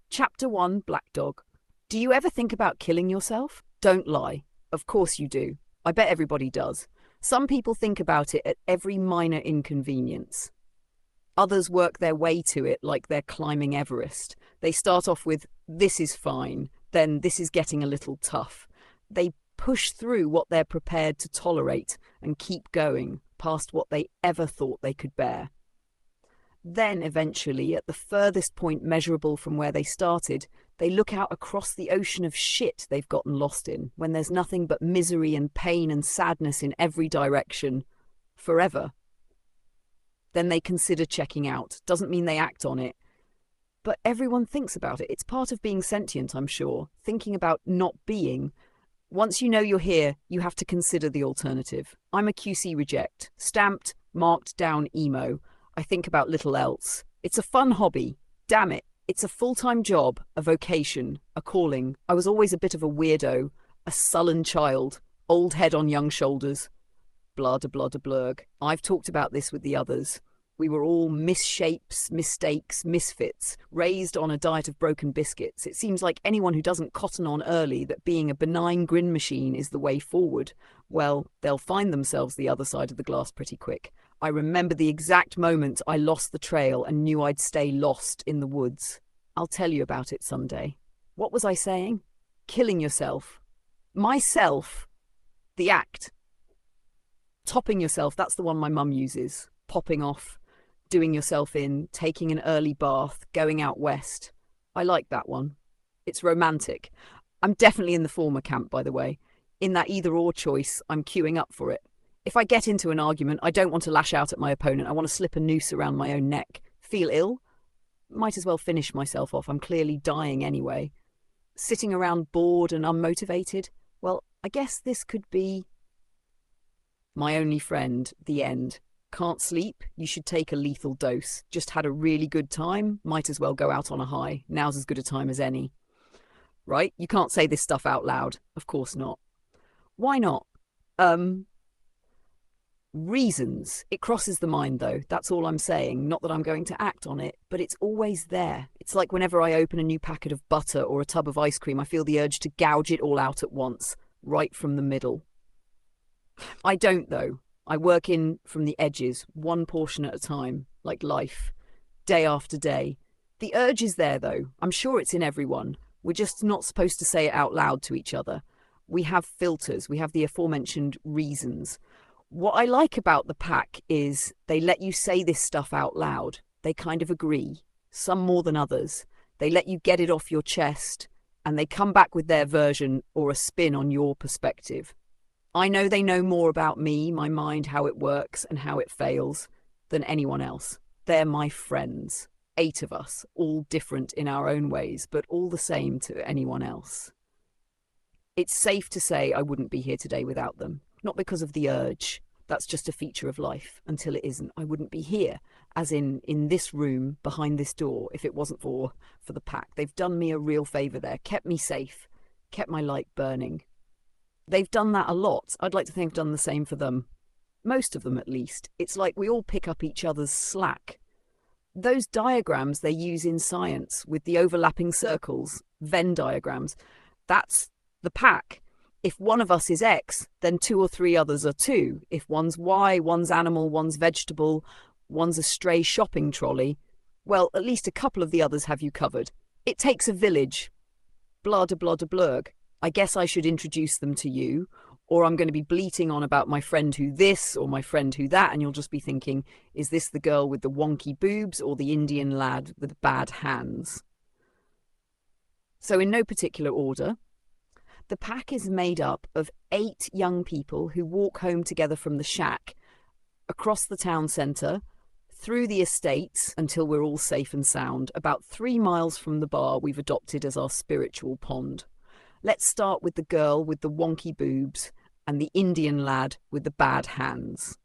Chapter 1, Black Dog. Do you ever think about killing yourself? Don't lie. Of course you do. I bet everybody does. Some people think about it at every minor inconvenience. Others work their way to it like they're climbing Everest. They start off with, this is fine, then this is getting a little tough. They push through what they're prepared to tolerate and keep going past what they ever thought they could bear. Then, eventually, at the furthest point measurable from where they started, they look out across the ocean of shit they've gotten lost in, when there's nothing but misery and pain and sadness in every direction, forever. Then they consider checking out. Doesn't mean they act on it. But everyone thinks about it. It's part of being sentient, I'm sure. Thinking about not being. Once you know you're here, you have to consider the alternative. I'm a QC reject. Stamped, marked down emo. I think about little else. It's a fun hobby. Damn it. It's a full-time job, a vocation, a calling. I was always a bit of a weirdo, a sullen child, old head on young shoulders. Blah de blah de blurg. I've talked about this with the others. We were all misshapes, mistakes, misfits, raised on a diet of broken biscuits. It seems like anyone who doesn't cotton on early that being a benign grin machine is the way forward, well, they'll find themselves the other side of the glass pretty quick. I remember the exact moment I lost the trail and knew I'd stay lost in the woods. I'll tell you about it someday. What was I saying? Killing yourself. Myself. The act. Topping yourself, that's the one my mum uses. Popping off, doing yourself in, taking an early bath, going out west. I like that one. It's romantic. I'm definitely in the former camp, by the way. In that either-or choice, I'm queuing up for it. If I get into an argument, I don't want to lash out at my opponent. I want to slip a noose around my own neck. Feel ill? Might as well finish myself off. I'm clearly dying anyway. Sitting around bored and unmotivated? Well, I guess this could be my only friend, the end. Can't sleep? You should take a lethal dose. Just had a really good time? Might as well go out on a high. Now's as good a time as any. Right? You can't say this stuff out loud. Of course not. Why not? Reasons. It crosses the mind, though. That's all I'm saying. Not that I'm going to act on it, but it's always there. It's like whenever I open a new packet of butter or a tub of ice cream, I feel the urge to gouge it all out at once, right from the middle. I don't, though. I work in from the edges, one portion at a time, like life, day after day. The urge is there, though. I'm sure it's in everyone. We're just not supposed to say it out loud to each other. We have filters. We have the aforementioned reasons. What I like about the pack is they let you say this stuff out loud. They kind of agree, some more than others. They let you get it off your chest, and they come back with their version or a spin on your perspective. I know they know more about me, my mind, how it works, and how it fails than anyone else. They're my friends. 8 of us, all different in our own ways, but all the same to anyone else. It's safe to say I wouldn't be here today without them. Not because of the urge. That's just a feature of life. Until it isn't, I wouldn't be here, as in this room, behind this door, if it wasn't for the pack. They've done me a real favour there, kept me safe, kept my light burning. They've done that a lot. I'd like to think I've done the same for them. Most of them, at least. It's like we all pick up each other's slack. Those diagrams they use in science with the overlapping circles, Venn diagrams, that's the pack. If one of us is X, then 2 or 3 others are 2. If one's Y, one's animal, one's vegetable, one's a stray shopping trolley, well, at least a couple of the others have you covered. It takes a village. Blah de blah de blurg. I guess I should introduce them to you, or I'm going to be bleating on about my friend who this or my friend who that, and you'll just be thinking, is this the girl with the wonky boobs or the Indian lad with bad hands? So in no particular order, the pack is made up of 8 young people who walk home together from the shack, across the town centre, through the estates until we're all safe and sound, about 3 miles from the bar we've adopted as our spiritual pond. Let's start with the girl with the wonky boobs and the Indian lad with the bad hands.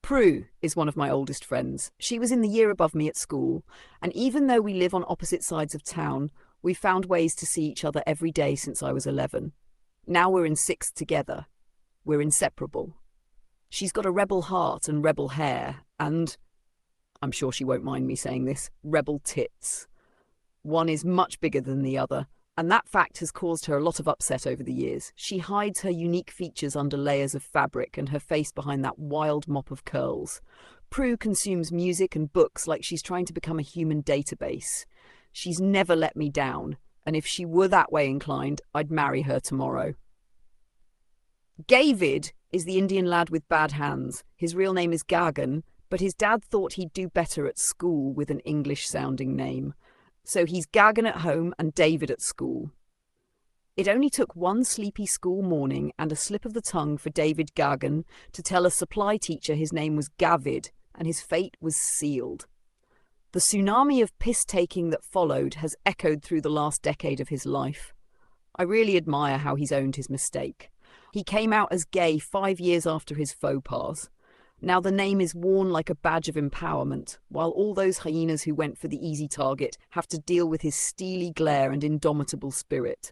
Prue is one of my oldest friends. She was in the year above me at school, and even though we live on opposite sides of town, we've found ways to see each other every day since I was 11. Now we're in 6th together. We're inseparable. She's got a rebel heart and rebel hair, and, I'm sure she won't mind me saying this, rebel tits. One is much bigger than the other, and that fact has caused her a lot of upset over the years. She hides her unique features under layers of fabric and her face behind that wild mop of curls. Prue consumes music and books like she's trying to become a human database. She's never let me down, and if she were that way inclined, I'd marry her tomorrow. David is the Indian lad with bad hands. His real name is Gagan, but his dad thought he'd do better at school with an English-sounding name. So he's Gagan at home and David at school. It only took one sleepy school morning and a slip of the tongue for David Gagan to tell a supply teacher his name was Gavid, and his fate was sealed. The tsunami of piss-taking that followed has echoed through the last decade of his life. I really admire how he's owned his mistake. He came out as gay 5 years after his faux pas. Now the name is worn like a badge of empowerment, while all those hyenas who went for the easy target have to deal with his steely glare and indomitable spirit.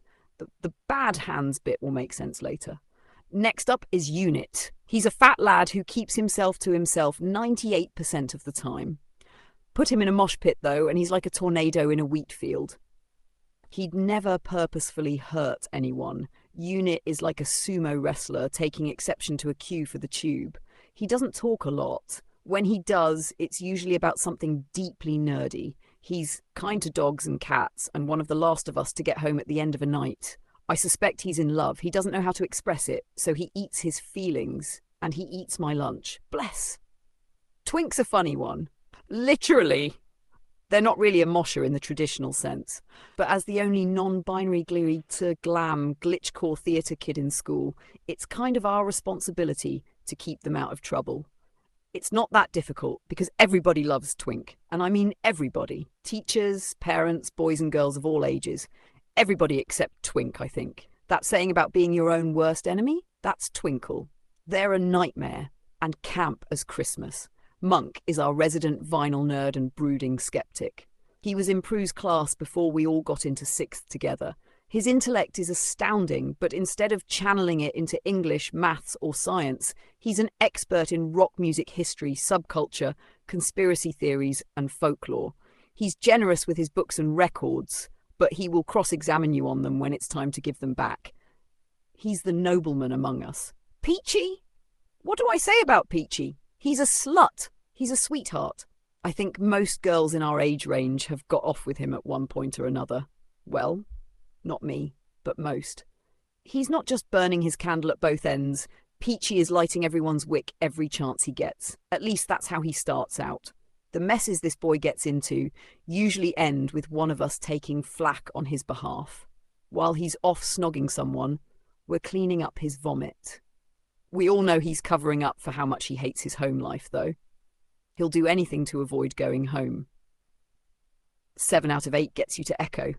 The bad hands bit will make sense later. Next up is Unit. He's a fat lad who keeps himself to himself 98% of the time. Put him in a mosh pit though, and he's like a tornado in a wheat field. He'd never purposefully hurt anyone. Unit is like a sumo wrestler taking exception to a cue for the tube. He doesn't talk a lot. When he does, it's usually about something deeply nerdy. He's kind to dogs and cats, and one of the last of us to get home at the end of a night. I suspect he's in love. He doesn't know how to express it, so he eats his feelings, and he eats my lunch. Bless. Twink's a funny one. Literally. They're not really a mosher in the traditional sense, but as the only non-binary glitter glam glitchcore theatre kid in school, it's kind of our responsibility to keep them out of trouble. It's not that difficult because everybody loves Twink, and I mean everybody. Teachers, parents, boys and girls of all ages. Everybody except Twink, I think. That saying about being your own worst enemy? That's Twinkle. They're a nightmare, and camp as Christmas. Monk is our resident vinyl nerd and brooding skeptic. He was in Prue's class before we all got into 6th together. His intellect is astounding, but instead of channeling it into English, maths or science, he's an expert in rock music history, subculture, conspiracy theories and folklore. He's generous with his books and records, but he will cross-examine you on them when it's time to give them back. He's the nobleman among us. Peachy? What do I say about Peachy? He's a slut. He's a sweetheart. I think most girls in our age range have got off with him at one point or another. Well, not me, but most. He's not just burning his candle at both ends. Peachy is lighting everyone's wick every chance he gets. At least that's how he starts out. The messes this boy gets into usually end with one of us taking flack on his behalf. While he's off snogging someone, we're cleaning up his vomit. We all know he's covering up for how much he hates his home life, though. He'll do anything to avoid going home. 7 out of 8 gets you to echo.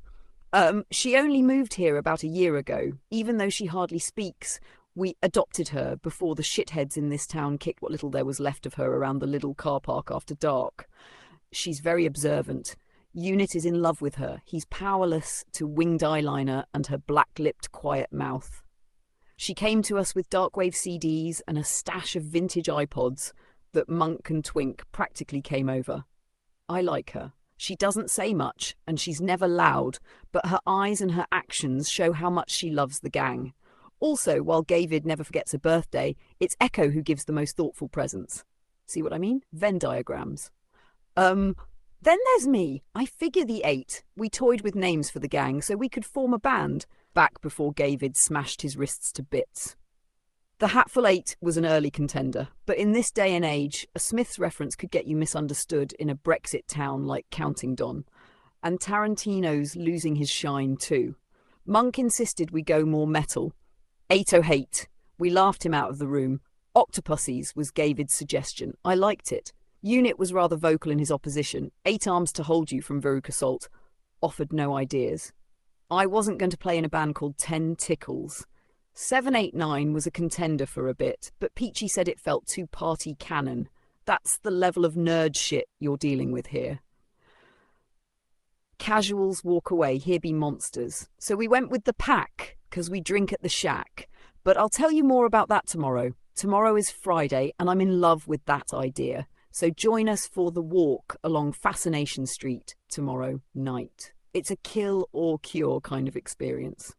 She only moved here about a year ago. Even though she hardly speaks, we adopted her before the shitheads in this town kicked what little there was left of her around the Lidl car park after dark. She's very observant. Unit is in love with her. He's powerless to winged eyeliner and her black-lipped quiet mouth. She came to us with darkwave CDs and a stash of vintage iPods that Monk and Twink practically came over. I like her. She doesn't say much, and she's never loud, but her eyes and her actions show how much she loves the gang. Also, while David never forgets a birthday, it's Echo who gives the most thoughtful presents. See what I mean? Venn diagrams. Then there's me. I figure the 8. We toyed with names for the gang so we could form a band, back before David smashed his wrists to bits. The Hatful 8 was an early contender, but in this day and age, a Smiths reference could get you misunderstood in a Brexit town like Countingdon. And Tarantino's losing his shine too. Monk insisted we go more metal. 808. We laughed him out of the room. Octopussies was David's suggestion. I liked it. Unit was rather vocal in his opposition. 8 Arms to Hold You from Veruca Salt offered no ideas. I wasn't going to play in a band called 10 Tickles. 789 was a contender for a bit, but Peachy said it felt too party canon. That's the level of nerd shit you're dealing with here. Casuals walk away, here be monsters. So we went with the Pack, because we drink at the Shack. But I'll tell you more about that tomorrow. Tomorrow is Friday, and I'm in love with that idea. So join us for the walk along Fascination Street tomorrow night. It's a kill or cure kind of experience.